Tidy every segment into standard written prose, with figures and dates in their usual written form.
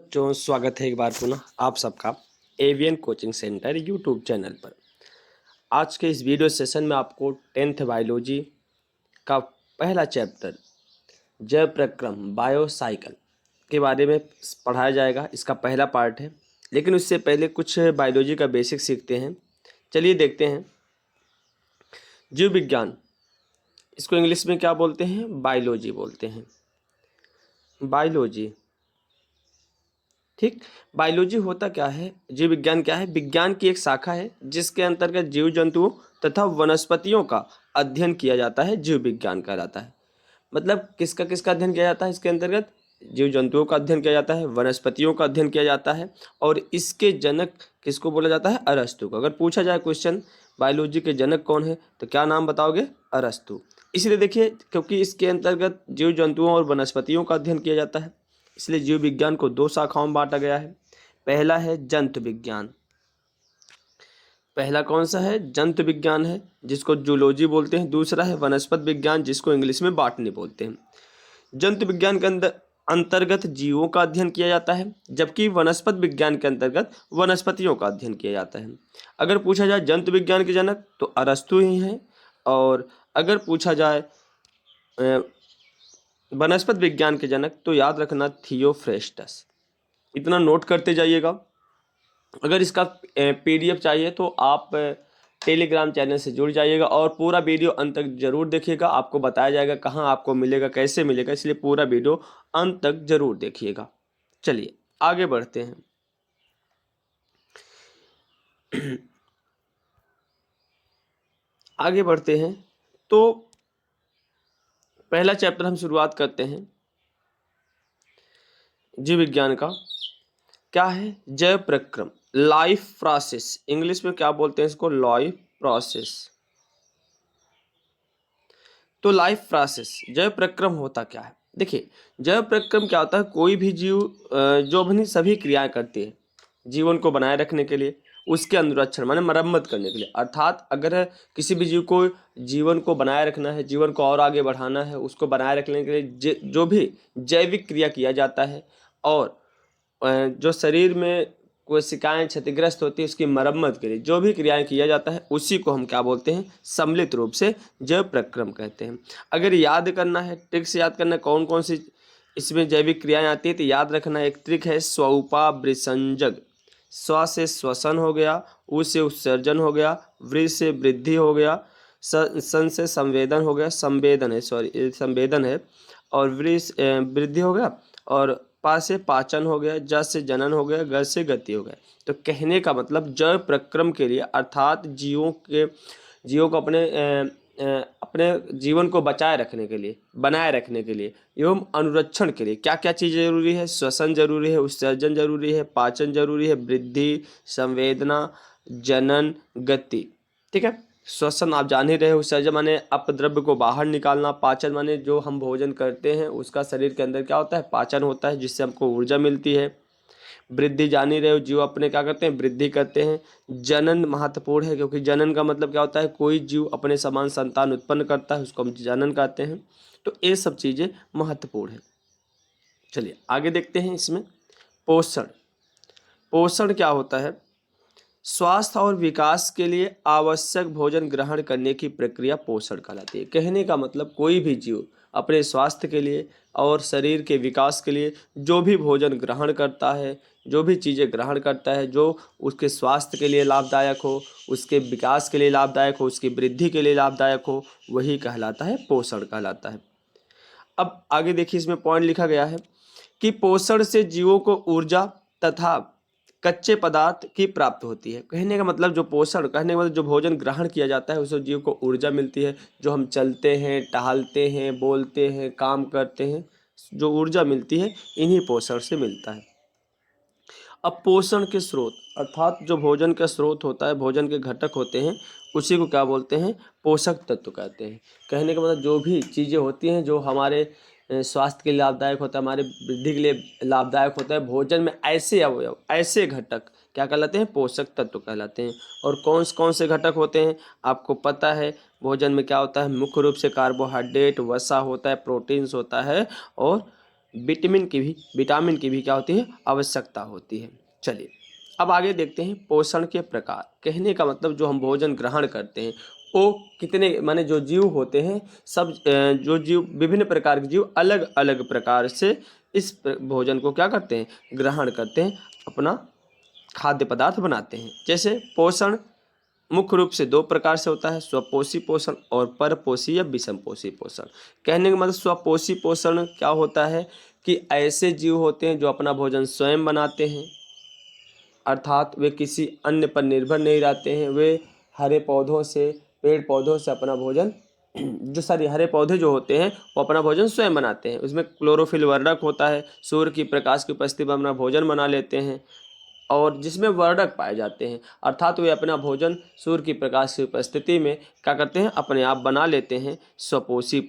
बच्चों, स्वागत है एक बार पुनः आप सबका avian coaching centre YouTube channel पर। आज के इस वीडियो सेशन में आपको 10th बायोलॉजी का पहला चैप्टर जैव प्रक्रम बायोसाइकिल के बारे में पढ़ाया जाएगा। इसका पहला पार्ट है, लेकिन उससे पहले कुछ बायोलॉजी का बेसिक सीखते हैं। चलिए देखते हैं। जीव विज्ञान, इसको इंग्लिश में क्या बोलते हैं? बायोलॉजी बोलते हैं। बायोलॉजी, ठीक। बायोलॉजी होता क्या है? जीव विज्ञान क्या है? विज्ञान की एक शाखा है जिसके अंतर्गत जीव जंतुओं तथा वनस्पतियों का अध्ययन किया जाता है। जीव विज्ञान कहलाता है। मतलब किसका किसका अध्ययन किया जाता है? इसके अंतर्गत जीव जंतुओं का अध्ययन किया जाता है, वनस्पतियों का अध्ययन किया जाता है। और इसके जनक किसको बोला जाता है? अरस्तु को। अगर पूछा जाए क्वेश्चन बायोलॉजी के जनक कौन है, तो क्या नाम बताओगे? अरस्तु। इसलिए देखिए, क्योंकि इसके अंतर्गत जीव जंतुओं और वनस्पतियों का अध्ययन किया जाता है, इसलिए जीव विज्ञान को दो शाखाओं में बांटा गया है। पहला है जंतु विज्ञान। पहला कौन सा है? जंतु विज्ञान है, जिसको जूलॉजी बोलते हैं। दूसरा है वनस्पति विज्ञान, जिसको इंग्लिश में बॉटनी बोलते हैं। जंतु विज्ञान के अंतर्गत जीवों का अध्ययन किया जाता है, जबकि वनस्पति विज्ञान के अंतर्गत वनस्पतियों का अध्ययन किया जाता है। अगर पूछा जाए जंतु विज्ञान के जनक, तो अरस्तु ही हैं। और अगर पूछा जाए वनस्पति विज्ञान के जनक, तो याद रखना थियोफ्रेस्टस। इतना नोट करते जाइएगा। अगर इसका पीडीएफ चाहिए तो आप टेलीग्राम चैनल से जुड़ जाइएगा और पूरा वीडियो अंत तक जरूर देखिएगा। आपको बताया जाएगा कहाँ आपको मिलेगा, कैसे मिलेगा, इसलिए पूरा वीडियो अंत तक जरूर देखिएगा। चलिए आगे बढ़ते हैं। आगे बढ़ते हैं तो पहला चैप्टर हम शुरुआत करते हैं जीव विज्ञान का। क्या है? जैव प्रक्रम, लाइफ प्रोसेस। इंग्लिश में क्या बोलते हैं इसको? Life process. तो लाइफ प्रोसेस, जैव प्रक्रम होता क्या है? देखिए, जैव प्रक्रम क्या होता है? कोई भी जीव जो अपनी सभी क्रियाएं करती है जीवन को बनाए रखने के लिए, उसके अनुरक्षण माने मरम्मत करने के लिए। अर्थात अगर किसी भी जीव को जीवन को बनाए रखना है, जीवन को और आगे बढ़ाना है, उसको बनाए रखने के लिए जो भी जैविक क्रिया किया जाता है और जो शरीर में कोशिकाएं क्षतिग्रस्त होती है, उसकी मरम्मत के लिए जो भी क्रियाएं किया जाता है, उसी को हम क्या बोलते हैं? सम्मिलित रूप से जैव प्रक्रम कहते हैं। अगर याद करना है, ट्रिक से याद करना है कौन कौन सी इसमें जैविक क्रियाएं आती है, तो याद रखना एक ट्रिक है स्वउपावृसंजक। स्व से श्वसन हो गया, उ से उत्सर्जन हो गया, वृ से वृद्धि हो गया, सन से संवेदन हो गया, संवेदन है, सॉरी संवेदन है, और वृद्धि हो गया, और पा से पाचन हो गया, ज से जनन हो गया, ग से गति हो गया। तो कहने का मतलब जैव प्रक्रम के लिए अर्थात जीवों को अपने जीवन को बचाए रखने के लिए, बनाए रखने के लिए एवं अनुरक्षण के लिए क्या क्या चीज़ जरूरी है? श्वसन जरूरी है, उत्सर्जन जरूरी है, पाचन जरूरी है, वृद्धि, संवेदना, जनन, गति। ठीक है। श्वसन आप जान ही रहे हो, उत्सर्जन माने अपद्रव्य को बाहर निकालना, पाचन माने जो हम भोजन करते हैं उसका शरीर के अंदर क्या होता है? पाचन होता है, जिससे हमको ऊर्जा मिलती है। वृद्धि जान ही रहे हो, जीव अपने क्या करते हैं? वृद्धि करते हैं। जनन महत्वपूर्ण है, क्योंकि जनन का मतलब क्या होता है? कोई जीव अपने समान संतान उत्पन्न करता है, उसको हम जनन कहते हैं। तो ये सब चीज़ें महत्वपूर्ण है। चलिए आगे देखते हैं। इसमें पोषण, पोषण क्या होता है? स्वास्थ्य और विकास के लिए आवश्यक भोजन ग्रहण करने की प्रक्रिया पोषण कहलाती है। कहने का मतलब कोई भी जीव अपने स्वास्थ्य के लिए और शरीर के विकास के लिए जो भी भोजन ग्रहण करता है, जो भी चीज़ें ग्रहण करता है, जो उसके स्वास्थ्य के लिए लाभदायक हो, उसके विकास के लिए लाभदायक हो, उसकी वृद्धि के लिए लाभदायक हो, वही कहलाता है पोषण कहलाता है। अब आगे देखिए, इसमें पॉइंट लिखा गया है कि पोषण से जीवों को ऊर्जा तथा कच्चे पदार्थ की प्राप्त होती है। कहने का मतलब जो पोषण, कहने का मतलब जो भोजन ग्रहण किया जाता है उससे जीव को ऊर्जा मिलती है। जो हम चलते हैं, टहलते हैं, बोलते हैं, काम करते हैं, जो ऊर्जा मिलती है इन्हीं पोषण से मिलता है। अब पोषण के स्रोत अर्थात जो भोजन का स्रोत होता है, भोजन के घटक होते हैं, उसी को क्या बोलते हैं? पोषक तत्व कहते हैं। कहने का मतलब जो भी चीज़ें होती हैं जो हमारे स्वास्थ्य के लिए लाभदायक होता है, हमारे वृद्धि के लिए लाभदायक होता है, भोजन में ऐसे अवयव, ऐसे घटक क्या कहलाते हैं? पोषक तत्व कहलाते हैं। और कौन से घटक होते हैं? आपको पता है भोजन में क्या होता है? मुख्य रूप से कार्बोहाइड्रेट, वसा होता है, प्रोटीन्स होता है, और विटामिन की भी क्या होती है, आवश्यकता होती है। चलिए अब आगे देखते हैं पोषण के प्रकार। कहने का मतलब जो हम भोजन ग्रहण करते हैं वो कितने, माने जो जीव होते हैं सब जो जीव विभिन्न प्रकार के जीव अलग अलग प्रकार से इस भोजन को क्या करते हैं, ग्रहण करते हैं, अपना खाद्य पदार्थ बनाते हैं। जैसे पोषण मुख्य रूप से दो प्रकार से होता है, स्वपोषी पोषण और परपोषी या विषमपोषी पोषण। कहने का मतलब स्वपोषी पोषण क्या होता है कि ऐसे जीव होते हैं जो अपना भोजन स्वयं बनाते हैं, अर्थात वे किसी अन्य पर निर्भर नहीं रहते हैं। वे हरे पौधों से, पेड़ पौधों से अपना भोजन हरे पौधे जो होते हैं वो अपना भोजन स्वयं बनाते हैं। उसमें क्लोरोफिल वर्णक होता है, सूर्य की प्रकाश की उपस्थिति में अपना भोजन बना लेते हैं, और जिसमें वर्णक पाए जाते हैं, अर्थात वे अपना भोजन सूर्य की प्रकाश की उपस्थिति में क्या करते हैं, अपने आप बना लेते हैं। स्वपोषी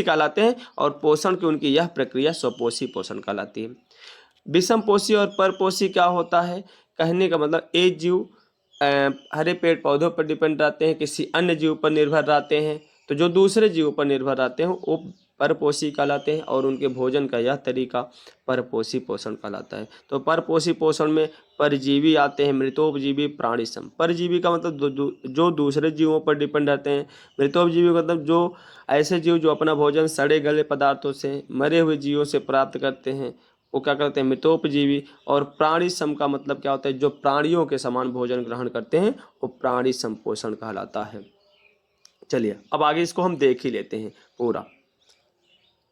कहलाते हैं और पोषण की उनकी यह प्रक्रिया स्वपोषी पोषण कहलाती है। विषमपोषी और परपोषी क्या होता है, कहने का मतलब एक जीव हरे पेड़ पौधों पर डिपेंड रहते हैं, किसी अन्य जीव पर निर्भर रहते हैं, तो जो दूसरे जीव पर निर्भर रहते हैं वो परपोषी कहलाते हैं, और उनके भोजन का यह तरीका परपोषी पोषण कहलाता है। तो परपोषी पोषण में परजीवी आते हैं, मृतोपजीवी, प्राणीसम। परजीवी का मतलब जो दूसरे जीवों पर डिपेंड रहते हैं। मृतोपजीवी का मतलब जो ऐसे जीव जो अपना भोजन सड़े गले पदार्थों से, मरे हुए जीवों से प्राप्त करते हैं, वो क्या करते हैं, मृतोपजीवी। और प्राणी सम का मतलब क्या होता है, जो प्राणियों के समान भोजन ग्रहण करते हैं वो प्राणी सम पोषण कहलाता है। चलिए अब आगे इसको हम देख ही लेते हैं पूरा,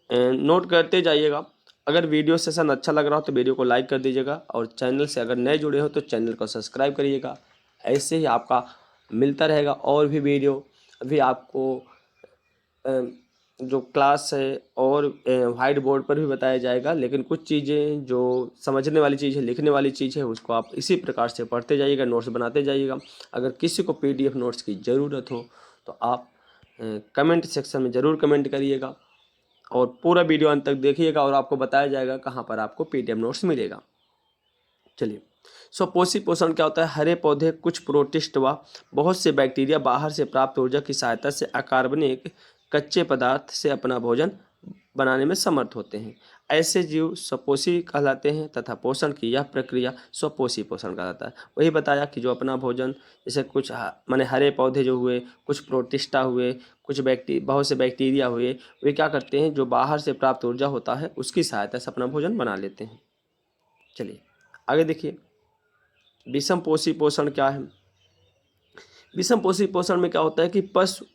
नोट करते जाइएगा। अगर वीडियो सेशन अच्छा लग रहा हो तो वीडियो को लाइक कर दीजिएगा, और चैनल से अगर नए जुड़े हो तो चैनल को सब्सक्राइब करिएगा। ऐसे ही आपका मिलता रहेगा और भी वीडियो। अभी आपको जो क्लास है और वाइट बोर्ड पर भी बताया जाएगा, लेकिन कुछ चीज़ें जो समझने वाली चीज़ है, लिखने वाली चीज़ है, उसको आप इसी प्रकार से पढ़ते जाइएगा, नोट्स बनाते जाइएगा। अगर किसी को PDF नोट्स की ज़रूरत हो तो आप कमेंट सेक्शन में ज़रूर कमेंट करिएगा, और पूरा वीडियो अंत तक देखिएगा और आपको बताया जाएगा कहाँ पर आपको PDF नोट्स मिलेगा। चलिए स्वपोषी पोषण क्या होता है, हरे पौधे कुछ प्रोटिस्ट व बहुत से बैक्टीरिया बाहर से प्राप्त ऊर्जा की सहायता से अकार्बनिक कच्चे पदार्थ से अपना भोजन बनाने में समर्थ होते हैं। ऐसे जीव स्वपोषी कहलाते हैं तथा पोषण की यह प्रक्रिया स्वपोषी पोषण कहलाता है। वही बताया कि जो अपना भोजन, जैसे कुछ माने हरे पौधे जो हुए, कुछ प्रोटिस्टा हुए, कुछ बहुत से बैक्टीरिया हुए, वे क्या करते हैं, जो बाहर से प्राप्त ऊर्जा होता है उसकी सहायता से अपना भोजन बना लेते हैं। चलिए आगे देखिए विषमपोषी पोषण क्या है। विषमपोषी पोषण में क्या होता है कि पशु,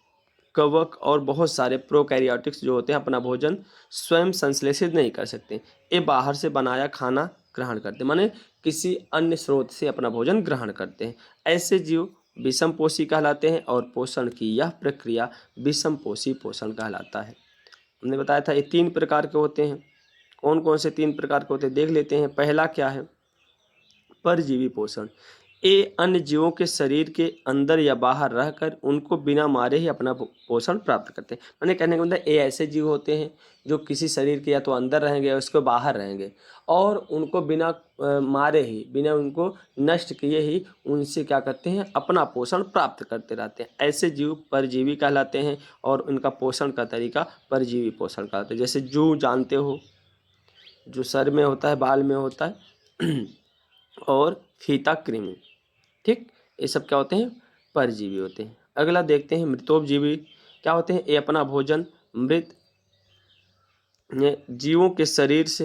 कवक और बहुत सारे प्रोकैरियोटिक्स जो होते हैं अपना भोजन स्वयं संश्लेषित नहीं कर सकते, ये बाहर से बनाया खाना ग्रहण करते हैं, माने किसी अन्य स्रोत से अपना भोजन ग्रहण करते हैं। ऐसे जीव विषमपोषी कहलाते हैं और पोषण की यह प्रक्रिया विषमपोषी पोषण कहलाता है। हमने बताया था ये 3 प्रकार के होते हैं। कौन कौन से 3 प्रकार के होते हैं देख लेते हैं। पहला क्या है, परजीवी पोषण। ये अन्य जीवों के शरीर के अंदर या बाहर रहकर उनको बिना मारे ही अपना पोषण प्राप्त करते हैं। मैंने कहने का मतलब ये ऐसे जीव होते हैं जो किसी शरीर के या तो अंदर रहेंगे या उसके बाहर रहेंगे, और उनको बिना मारे ही, बिना उनको नष्ट किए ही उनसे क्या करते हैं, अपना पोषण प्राप्त करते रहते हैं। ऐसे जीव परजीवी कहलाते हैं और उनका पोषण का तरीका परजीवी पोषण कहलाता है। जैसे जूं जानते हो, जो सर में होता है, बाल में होता है और फीता कृमि, ठीक, ये सब क्या होते हैं, परजीवी होते हैं। अगला देखते हैं मृतोपजीवी क्या होते हैं। ये अपना भोजन मृत जीवों के शरीर से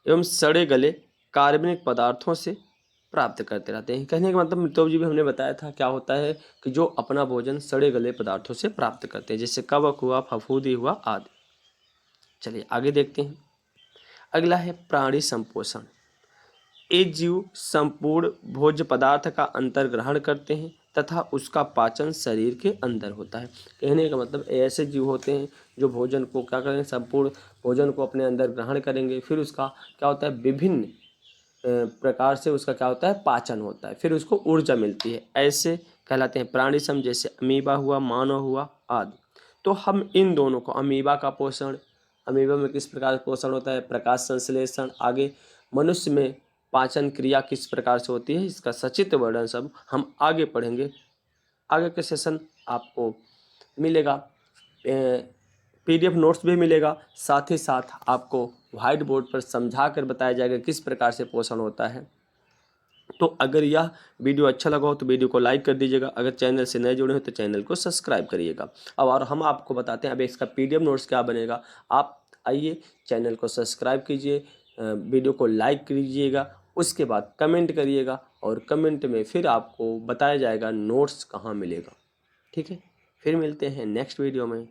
एवं सड़े गले कार्बनिक पदार्थों से प्राप्त करते रहते हैं। कहने का मतलब मृतोपजीवी हमने बताया था क्या होता है कि जो अपना भोजन सड़े गले पदार्थों से प्राप्त करते हैं, जैसे कवक हुआ, फफूंदी हुआ आदि। चलिए आगे देखते हैं। अगला है प्राणी संपोषण। ये जीव संपूर्ण भोज्य पदार्थ का अंतर्ग्रहण करते हैं तथा उसका पाचन शरीर के अंदर होता है। कहने का मतलब ऐसे जीव होते हैं जो भोजन को क्या करेंगे, संपूर्ण भोजन को अपने अंदर ग्रहण करेंगे, फिर उसका क्या होता है, विभिन्न प्रकार से उसका क्या होता है, पाचन होता है, फिर उसको ऊर्जा मिलती है। ऐसे कहलाते हैं प्राणीसम, जैसे अमीबा हुआ, मानव हुआ आदि। तो हम इन दोनों को, अमीबा का पोषण, अमीबा में किस प्रकार पोषण होता है, प्रकाश संश्लेषण, आगे मनुष्य में पाचन क्रिया किस प्रकार से होती है, इसका सचित्र वर्णन सब हम आगे पढ़ेंगे। आगे के सेशन आपको मिलेगा PDF नोट्स भी मिलेगा, साथ ही साथ आपको व्हाइट बोर्ड पर समझा कर बताया जाएगा किस प्रकार से पोषण होता है। तो अगर यह वीडियो अच्छा लगा हो तो वीडियो को लाइक कर दीजिएगा, अगर चैनल से नए जुड़े हो तो चैनल को सब्सक्राइब करिएगा। अब और हम आपको बताते हैं अब इसका PDF नोट्स क्या बनेगा। आप आइए चैनल को सब्सक्राइब कीजिए, वीडियो को लाइक कीजिएगा, उसके बाद कमेंट करिएगा और कमेंट में फिर आपको बताया जाएगा नोट्स कहाँ मिलेगा। ठीक है, फिर मिलते हैं नेक्स्ट वीडियो में।